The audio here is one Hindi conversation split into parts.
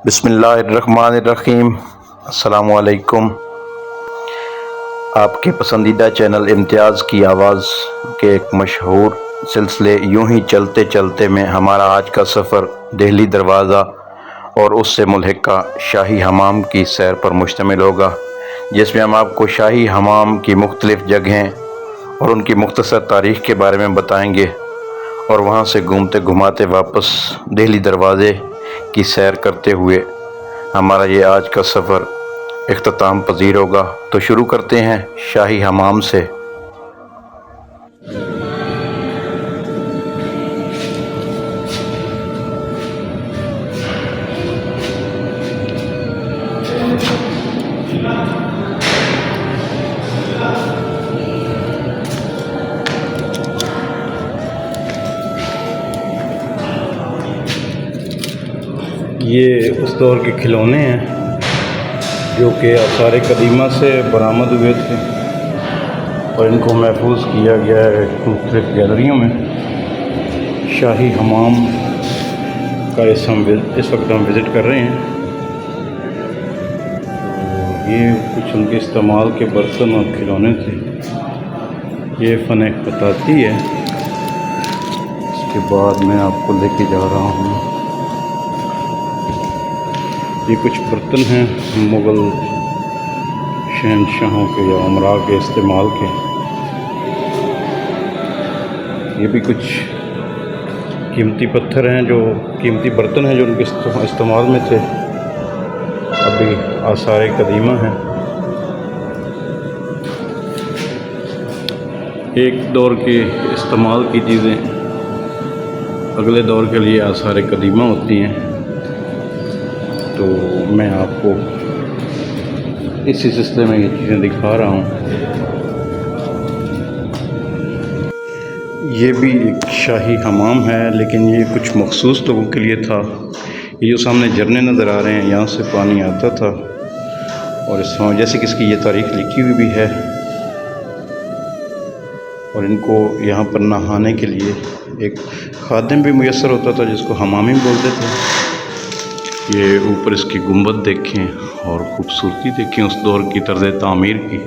बिस्मिल्लाहिर्रहमानिर्रहीम। अस्सलामुअलैकुम। आपके पसंदीदा चैनल इम्तियाज़ की आवाज़ के एक मशहूर सिलसिले यूं ही चलते चलते में हमारा आज का सफ़र दिल्ली दरवाज़ा और उससे मुल्हिका शाही हमाम की सैर पर मुश्तमिल होगा, जिसमें हम आपको शाही हमाम की मुख्तलिफ़ जगहें और उनकी मुख्तसर तारीख़ के बारे में बताएंगे और वहाँ से घूमते घुमाते वापस दिल्ली दरवाज़े की सैर करते हुए हमारा ये आज का सफ़र इख्तिताम पजीर होगा। तो शुरू करते हैं शाही हमाम से। ये उस दौर के खिलौने हैं जो कि आसार कदीमा से बरामद हुए थे और इनको महफूज किया गया है मुख्तलिफ़ गैलरियों में। शाही हमाम का इस वक्त हम विज़िट कर रहे हैं। ये कुछ उनके इस्तेमाल के बर्तन और खिलौने थे। ये फ़न ख़ताती है। इसके बाद मैं आपको लेके जा रहा हूँ। ये कुछ बर्तन हैं मुग़ल शहनशाहों के या उमरा के इस्तेमाल के। ये भी कुछ कीमती पत्थर हैं, जो कीमती बर्तन हैं जो उनके इस्तेमाल में थे, अभी आसार कदीमा हैं। एक दौर के इस्तेमाल की चीज़ें अगले दौर के लिए आसार कदीमा होती हैं। तो मैं आपको इसी सिलसिले में ये चीज़ें दिखा रहा हूँ। ये भी एक शाही हमाम है, लेकिन ये कुछ मखसूस लोगों के लिए था। ये जो सामने झरने नज़र आ रहे हैं, यहाँ से पानी आता था और इस जैसे कि इसकी ये तारीख़ लिखी हुई भी है। और इनको यहाँ पर नहाने के लिए एक खादिम भी मुयस्सर होता था जिसको हमामी बोलते थे। ये ऊपर इसकी गुंबद देखें और ख़ूबसूरती देखें उस दौर की तर्ज़ तामीर की,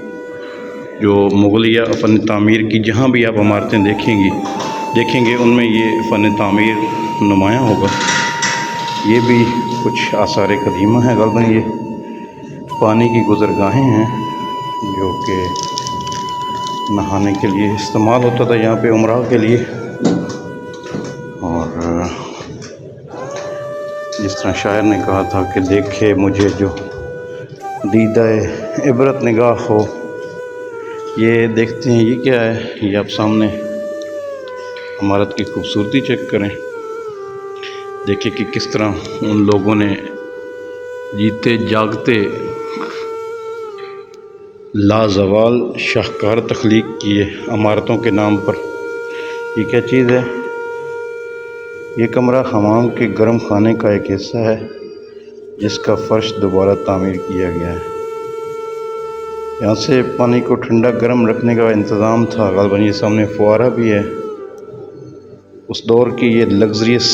जो मुग़लिया फ़न तामीर की जहाँ भी आप इमारतें देखेंगे उनमें ये फ़न तामीर नुमायाँ होगा। ये भी कुछ आसार कदीमा है। ग़ालिबन ये पानी की गुज़रगाहें हैं जो कि नहाने के लिए इस्तेमाल होता था यहाँ पे उमरा के लिए। और जिस तरह शायर ने कहा था कि देखे मुझे जो दीदाए इबरत निगाह हो। ये देखते हैं ये क्या है। ये आप सामने इमारत की खूबसूरती चेक करें, देखिए कि किस तरह उन लोगों ने जीते जागते लाजवाल शाहकार तख्लीक किए इमारतों के नाम पर। ये क्या चीज़ है? ये कमरा हमाम के गर्म खाने का एक हिस्सा है जिसका फ़र्श दोबारा तामीर किया गया है। यहाँ से पानी को ठंडा गर्म रखने का इंतज़ाम था। ग़ालिबन ये सामने फुआरा भी है। उस दौर की ये लग्जरियस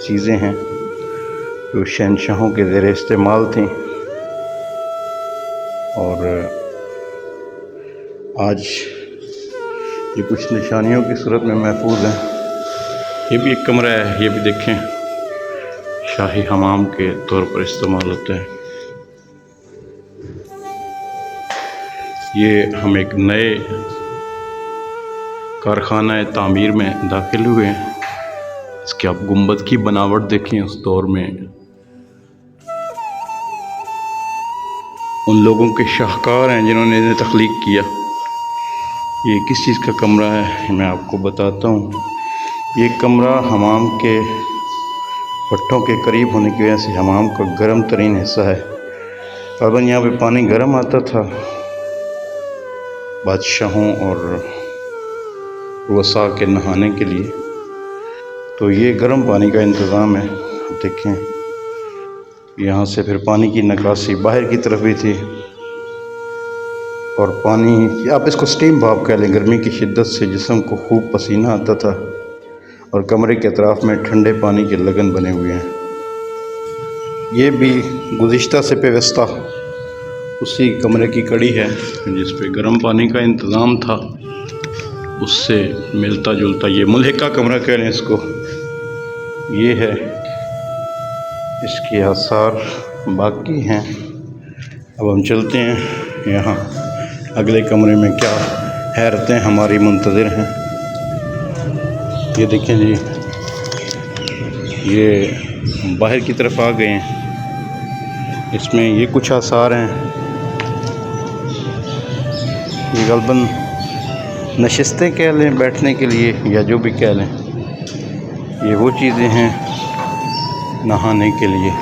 चीज़ें हैं जो शहनशाहों के ज़ेर इस्तेमाल थीं और आज ये कुछ निशानियों की सूरत में महफूज हैं। ये भी एक कमरा है, ये भी देखें शाही हमाम के तौर पर इस्तेमाल होता है। ये हम एक नए कारखाना तामीर में दाखिल हुए हैं। इसके आप गुंबद की बनावट देखें। उस दौर में उन लोगों के शाहकार हैं जिन्होंने इन्हें तख्लीक किया। ये किस चीज़ का कमरा है मैं आपको बताता हूँ। ये कमरा हमाम के भट्टों के करीब होने की वजह से हमाम का गर्म तरीन हिस्सा है। ग़ालिबन यहाँ पे पानी गर्म आता था बादशाहों और रुअसा के नहाने के लिए। तो ये गर्म पानी का इंतज़ाम है। देखें यहाँ से फिर पानी की निकासी बाहर की तरफ भी थी और पानी आप इसको स्टीम भाप कह लें। गर्मी की शिद्दत से जिस्म को खूब पसीना आता था और कमरे के अतराफ़ में ठंडे पानी के लगन बने हुए हैं। ये भी गुज़िश्ता से पेवस्ता उसी कमरे की कड़ी है जिस पे गर्म पानी का इंतज़ाम था, उससे मिलता जुलता ये मुल्हिका कमरा कह लें इसको। ये है, इसके आसार बाकी हैं। अब हम चलते हैं यहाँ अगले कमरे में क्या हैरतें हमारी मुंतज़िर हैं। ये देखें जी, ये बाहर की तरफ आ गए हैं। इसमें ये कुछ आसार हैं। ये गलबन नशिस्तें कह लें बैठने के लिए या जो भी कह लें, ये वो चीज़ें हैं नहाने के लिए।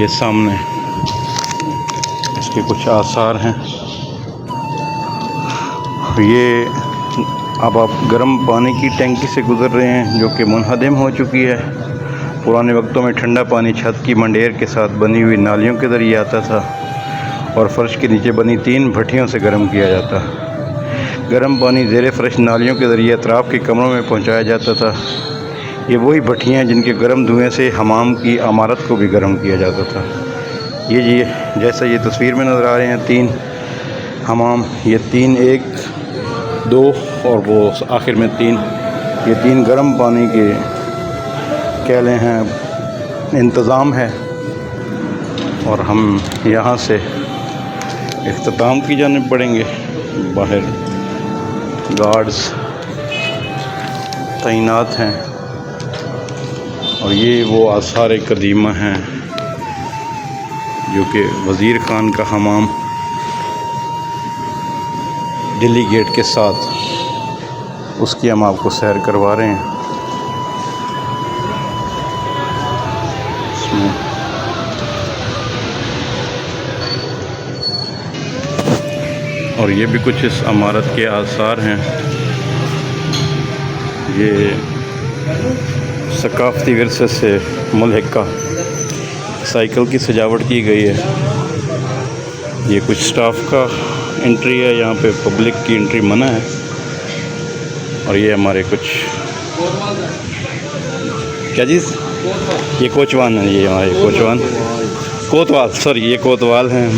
ये सामने इसके कुछ आसार हैं। ये अब आप गर्म पानी की टैंकी से गुज़र रहे हैं जो कि मुनहदम हो चुकी है। पुराने वक्तों में ठंडा पानी छत की मंडेर के साथ बनी हुई नालियों के ज़रिए आता था और फ़र्श के नीचे बनी 3 भट्टियों से गर्म किया जाता। गर्म पानी ज़ेरे फ़र्श नालियों के ज़रिए अतराफ़ के कमरों में पहुंचाया जाता था। ये वही भट्टियाँ हैं जिनके गर्म धुएँ से हमाम की इमारत को भी गर्म किया जाता था। ये जी जैसा ये तस्वीर में नज़र आ रहे हैं 3 हमाम, ये 3 1 2 और वो आखिर में 3, ये 3 गर्म पानी के कह लें हैं इंतज़ाम है। और हम यहाँ से इख्तिताम की जानिब बढ़ेंगे। बाहर गार्ड्स तैनात हैं और ये वो आसार कदीमा हैं जो कि वज़ीर ख़ान का हमाम दिल्ली गेट के साथ, उसकी हम आपको सैर करवा रहे हैं। और ये भी कुछ इस इमारत के आसार हैं। ये सकाफ़ती विरसे से मुल्हिका साइकिल की सजावट की गई है। ये कुछ स्टाफ का एंट्री है, यहाँ पे पब्लिक की एंट्री मना है। और ये हमारे कुछ क्या चीज़, ये कोचवान है, ये हमारे कोतवाल सॉरी ये कोतवाल हैं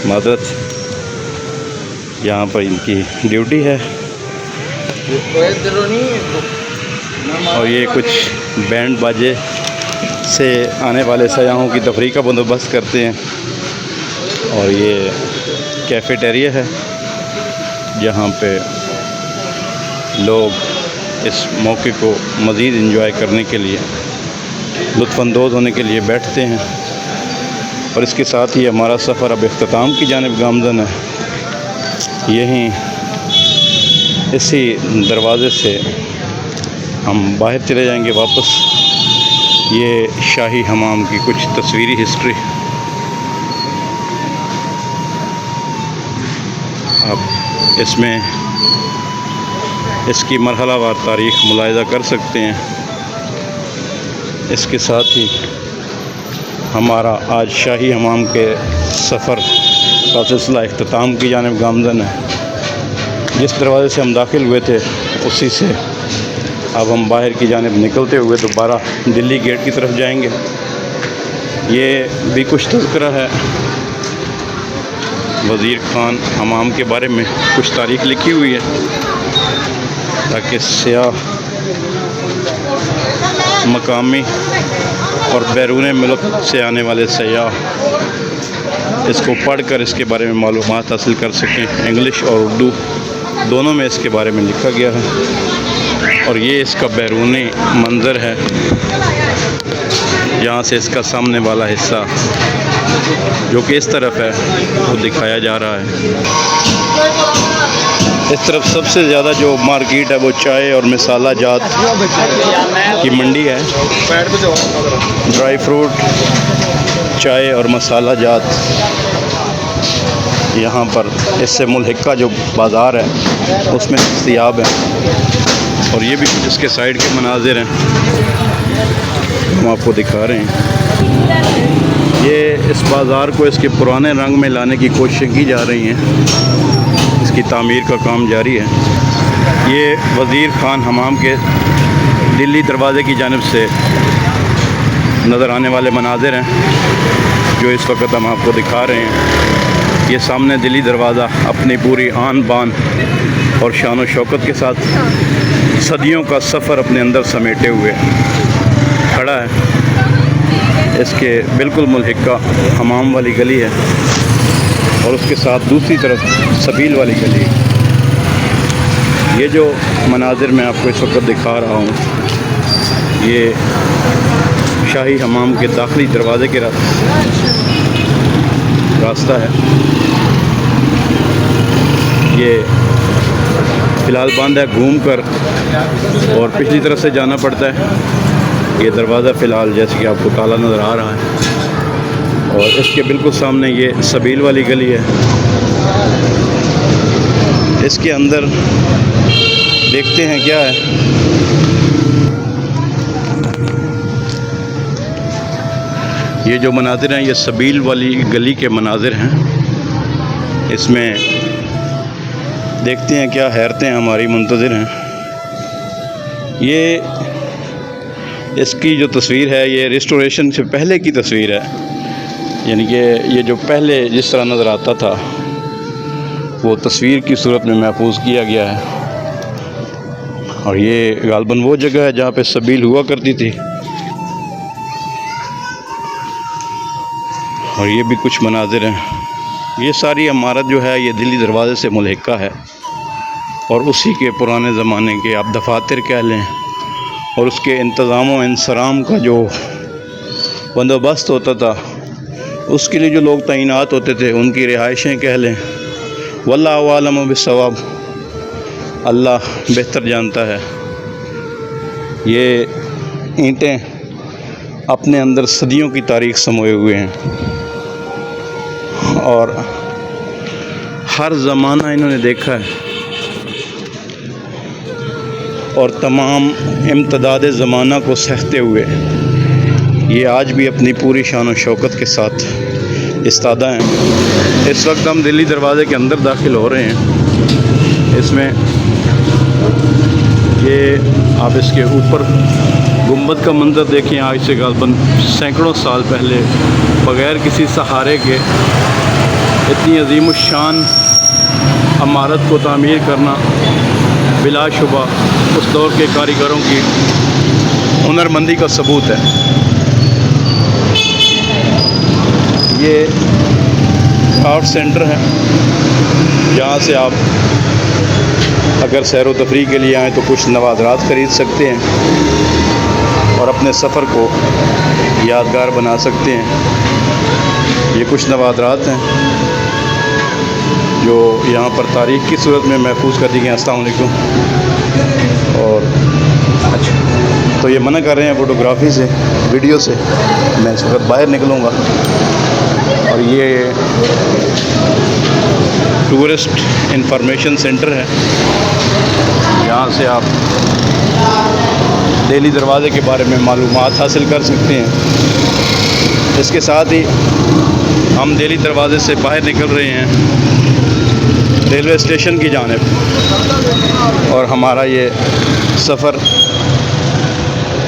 मादरत, यहाँ पर इनकी ड्यूटी है। और ये कुछ बैंड बाजे से आने वाले सयाहों की तफरीह का बंदोबस्त करते हैं। और ये कैफ़ेटेरिया है जहाँ पे लोग इस मौके को मज़ीद इंजॉय करने के लिए, लुत्फ़अंदोज़ होने के लिए बैठते हैं। और इसके साथ ही हमारा सफ़र अब इख्तिताम की जानिब गामज़न है। यहीं इसी दरवाज़े से हम बाहर चले जाएंगे वापस। ये शाही हमाम की कुछ तस्वीरी हिस्ट्री आप इसमें इसकी मरहलावार तारीख़ मुलाहिज़ा कर सकते हैं। इसके साथ ही हमारा आज शाही हमाम के सफ़र का सिलसिला इख्तिताम की जानिब गामज़न है। जिस दरवाज़े से हम दाखिल हुए थे उसी से अब हम बाहर की जानिब निकलते हुए दोबारा दिल्ली गेट की तरफ जाएंगे। ये भी कुछ तज़किरा है वज़ीर ख़ान हमाम के बारे में, कुछ तारीख़ लिखी हुई है ताकि सियाह मकामी और बैरून मुल्क से आने वाले सयाह इसको पढ़कर इसके बारे में मालूमात हासिल कर सकें। इंग्लिश और उर्दू दोनों में इसके बारे में लिखा गया है। और ये इसका बैरूनी मंज़र है, यहाँ से इसका सामने वाला हिस्सा जो कि इस तरफ है वो दिखाया जा रहा है। इस तरफ सबसे ज़्यादा जो मार्केट है वो चाय और मसाला जात की मंडी है। ड्राई फ्रूट, चाय और मसाला जात यहाँ पर इससे मुल्हिका जो बाज़ार है उसमें दस्तयाब है। और ये भी कुछ इसके साइड के मनाजिर हैं हम आपको दिखा रहे हैं। ये इस बाज़ार को इसके पुराने रंग में लाने की कोशिश की जा रही हैं। इसकी तामीर का काम जारी है। ये वज़ीर ख़ान हमाम के दिल्ली दरवाज़े की जानिब से नज़र आने वाले मनाजिर हैं जो इस वक्त हम आपको दिखा रहे हैं। ये सामने दिल्ली दरवाज़ा अपनी पूरी आन बान और शान व शौकत के साथ सदियों का सफ़र अपने अंदर समेटे हुए खड़ा है। इसके बिल्कुल मुल्हिका हमाम वाली गली है और उसके साथ दूसरी तरफ सबील वाली गली है। ये जो मनाजिर मैं आपको इस वक्त दिखा रहा हूँ ये शाही हमाम के दाखिली दरवाज़े के रास्ता है। ये फ़िलहाल बंद है, घूम कर और पिछली तरफ से जाना पड़ता है। ये दरवाज़ा फ़िलहाल जैसे कि आपको ताला नज़र आ रहा है और इसके बिल्कुल सामने ये सबील वाली गली है। इसके अंदर देखते हैं क्या है। ये जो मनाजिर हैं ये सबील वाली गली के मनाजिर हैं। इसमें देखते हैं क्या हैरतें हमारी मुंतज़िर हैं। ये इसकी जो तस्वीर है ये रिस्टोरेशन से पहले की तस्वीर है, यानी कि ये जो पहले जिस तरह नज़र आता था वो तस्वीर की सूरत में महफूज किया गया है। और ये गालबन वो जगह है जहाँ पे सबील हुआ करती थी। और ये भी कुछ मनाजिर हैं। ये सारी इमारत जो है ये दिल्ली दरवाज़े से मुल्हिका है और उसी के पुराने ज़माने के आप दफातर कह लें और उसके इंतज़ाम व इंसराम का जो बंदोबस्त होता था, उसके लिए जो लोग तैनात होते थे उनकी रिहाइशें कह लें। वल्लाहु आलम बिस्सवाब, अल्लाह बेहतर जानता है। ये ईंटें अपने अंदर सदियों की तारीख़ समोए हुए हैं और हर ज़माना इन्होंने देखा है और तमाम इम्तदाद ज़माना को सहते हुए ये आज भी अपनी पूरी शान व शौकत के साथ इस्तादा हैं। इस वक्त हम दिल्ली दरवाज़े के अंदर दाखिल हो रहे हैं। इसमें ये आप इसके ऊपर गुंबद का मंज़र देखें। आज से गालबन सैकड़ों साल पहले बग़ैर किसी सहारे के इतनी अज़ीमुश्शान इमारत को तामीर करना बिलाशुबा उस दौर के कारीगरों की हुनरमंदी का सबूत है। ये आर्ट सेंटर है जहाँ से आप अगर सैर व तफरीह के लिए आएँ तो कुछ नवादरात ख़रीद सकते हैं और अपने सफ़र को यादगार बना सकते हैं। ये कुछ नवादरात हैं जो यहाँ पर तारीख़ की सूरत में महफूज कर दी गई। अस्सलाम वालेकुम। और अच्छा, तो ये मना कर रहे हैं फ़ोटोग्राफ़ी से, वीडियो से। मैं इस वक्त बाहर निकलूँगा और ये टूरिस्ट इंफॉर्मेशन सेंटर है जहाँ से आप दिल्ली दरवाज़े के बारे में मालूमात हासिल कर सकते हैं। इसके साथ ही हम दिल्ली दरवाज़े से बाहर निकल रहे हैं रेलवे स्टेशन की जानिब और हमारा ये सफ़र,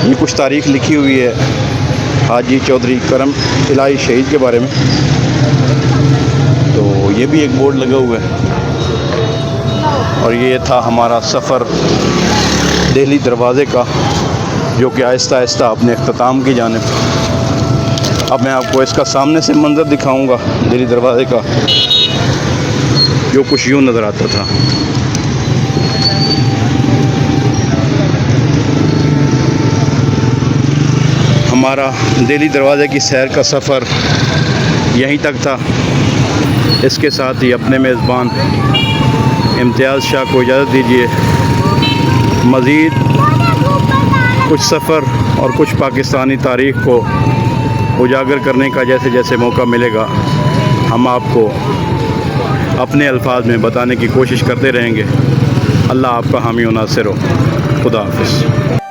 ये कुछ तारीख़ लिखी हुई है हाजी चौधरी करम इलाही शहीद के बारे में। तो ये भी एक बोर्ड लगा हुआ है और ये था हमारा सफ़र दिल्ली दरवाज़े का जो कि आहिस्ता आहिस्ता अपने अख्ताम की जानिब। अब मैं आपको इसका सामने से मंज़र दिखाऊंगा दिल्ली दरवाज़े का, जो कुछ यूँ नज़र आता था। हमारा दिल्ली दरवाज़े की सैर का सफ़र यहीं तक था। इसके साथ ही अपने मेज़बान इम्तियाज़ शाह को इजाज़त दीजिए। मज़ीद कुछ सफ़र और कुछ पाकिस्तानी तारीख़ को उजागर करने का जैसे जैसे मौका मिलेगा हम आपको अपने अल्फाज में बताने की कोशिश करते रहेंगे। अल्लाह आपका हामी व नासिर हो। खुदा हाफ़िज़।